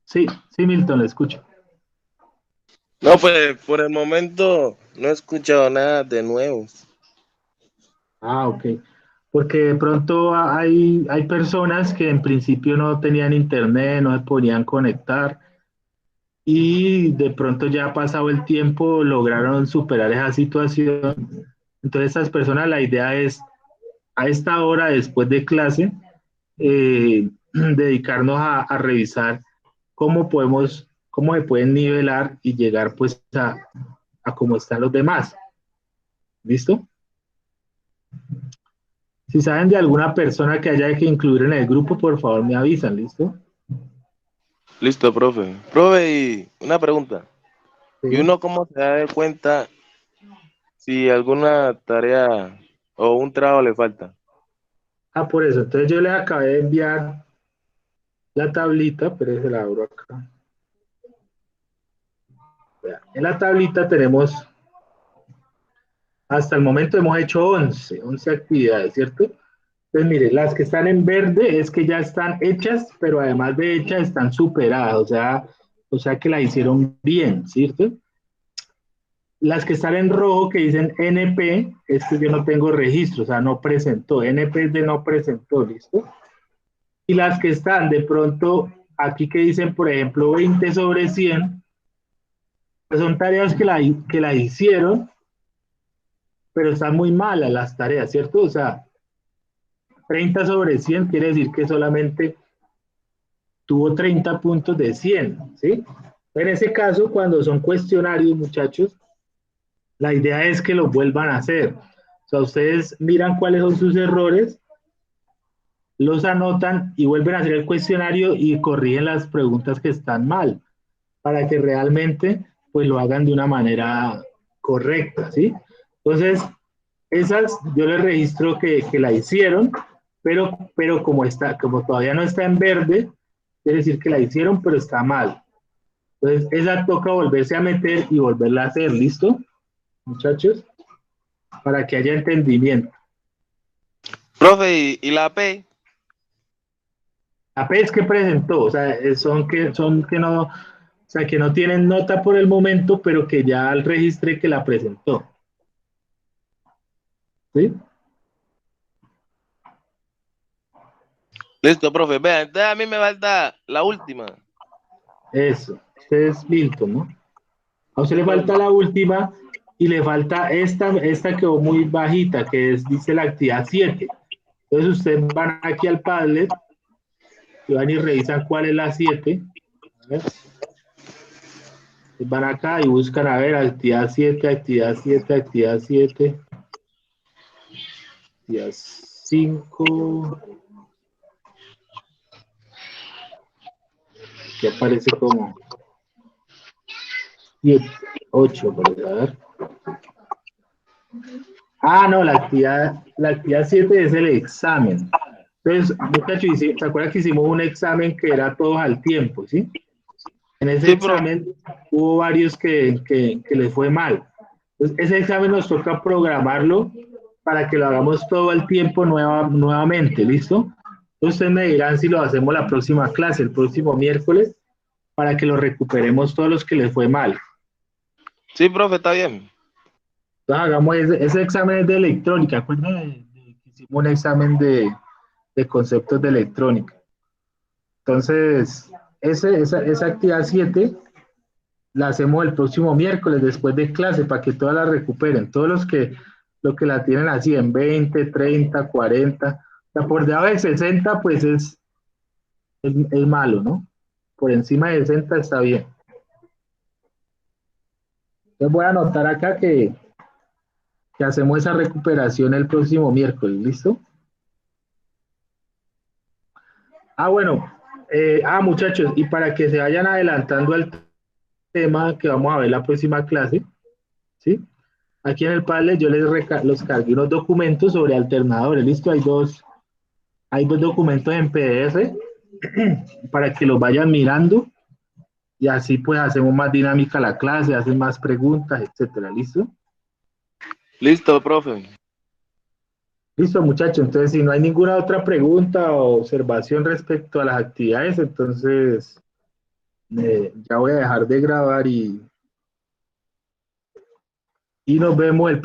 sí, sí, Milton, le escucho. No, pues por el momento no he escuchado nada de nuevo. Ah, ok. Porque de pronto hay personas que en principio no tenían internet, no se podían conectar y de pronto ya ha pasado el tiempo, lograron superar esa situación. Entonces, esas personas, la idea es a esta hora, después de clase, dedicarnos a revisar cómo se pueden nivelar y llegar pues a cómo están los demás. ¿Listo? Si saben de alguna persona que haya que incluir en el grupo, por favor me avisan, ¿listo? Listo, profe. Profe, y una pregunta. ¿Y Sí. uno cómo se da de cuenta si alguna tarea o un trabajo le falta? Ah, por eso. Entonces yo les acabé de enviar la tablita, pero se la abro acá. Vea, en la tablita tenemos, hasta el momento hemos hecho 11 actividades, ¿cierto? Entonces, mire, las que están en verde es que ya están hechas, pero además de hechas están superadas, o sea que la hicieron bien, ¿cierto? Las que están en rojo que dicen NP, es que yo no tengo registro, o sea, no presentó. NP es de no presentó, ¿listo? Y las que están de pronto aquí que dicen, por ejemplo, 20 sobre 100, pues son tareas que la hicieron, pero están muy malas las tareas, ¿cierto? O sea, 30 sobre 100 quiere decir que solamente tuvo 30 puntos de 100, ¿sí? En ese caso, cuando son cuestionarios, muchachos, la idea es que lo vuelvan a hacer. O sea, ustedes miran cuáles son sus errores, los anotan y vuelven a hacer el cuestionario y corrigen las preguntas que están mal, para que realmente pues lo hagan de una manera correcta, ¿sí? Entonces, esas yo les registro que la hicieron, pero como todavía no está en verde, quiere decir que la hicieron, pero está mal. Entonces, esa toca volverse a meter y volverla a hacer, ¿listo? Muchachos, para que haya entendimiento. Profe, ¿y la P? La PES que presentó, o sea, son que no tienen nota por el momento, pero que ya al registre que la presentó. ¿Sí? Listo, profe. Vea, entonces a mí me falta la última. Eso. Usted es Milton, ¿no? A usted Sí, le falta profe. la última y le falta esta quedó muy bajita, dice la actividad 7. Entonces ustedes van aquí al Padlet y van y revisan cuál es la 7. A ver. Van acá y buscan, a ver, actividad 7, actividad 7, actividad 7, actividad 5, que aparece como 7, 8, parece, a ver. Ah, no, la actividad 7 es el examen. Entonces, muchachos, ¿se acuerdan que hicimos un examen que era todos al tiempo, sí? En ese Sí, profe. examen hubo varios que les fue mal. Entonces, ese examen nos toca programarlo para que lo hagamos todo el tiempo nuevamente, ¿listo? Entonces, ustedes me dirán si lo hacemos la próxima clase, el próximo miércoles, para que lo recuperemos todos los que les fue mal. Sí, profe, está bien. Entonces, hagamos ese examen es de electrónica. Acuérdense que hicimos un examen de conceptos de electrónica. Entonces, esa actividad 7 la hacemos el próximo miércoles después de clase para que todas la recuperen. Todos los que la tienen así en 20, 30, 40, o sea, por debajo de 60, pues es malo, ¿no? Por encima de 60 está bien. Entonces voy a anotar acá que hacemos esa recuperación el próximo miércoles, ¿listo? Ah, bueno, muchachos, y para que se vayan adelantando al tema que vamos a ver la próxima clase, ¿sí? Aquí en el Padlet yo los cargué unos documentos sobre alternadores, ¿listo? Hay dos documentos en PDF para que los vayan mirando y así pues hacemos más dinámica la clase, hacen más preguntas, etcétera, ¿listo? Listo, profe. Listo, muchachos, entonces si no hay ninguna otra pregunta o observación respecto a las actividades, entonces ya voy a dejar de grabar y nos vemos el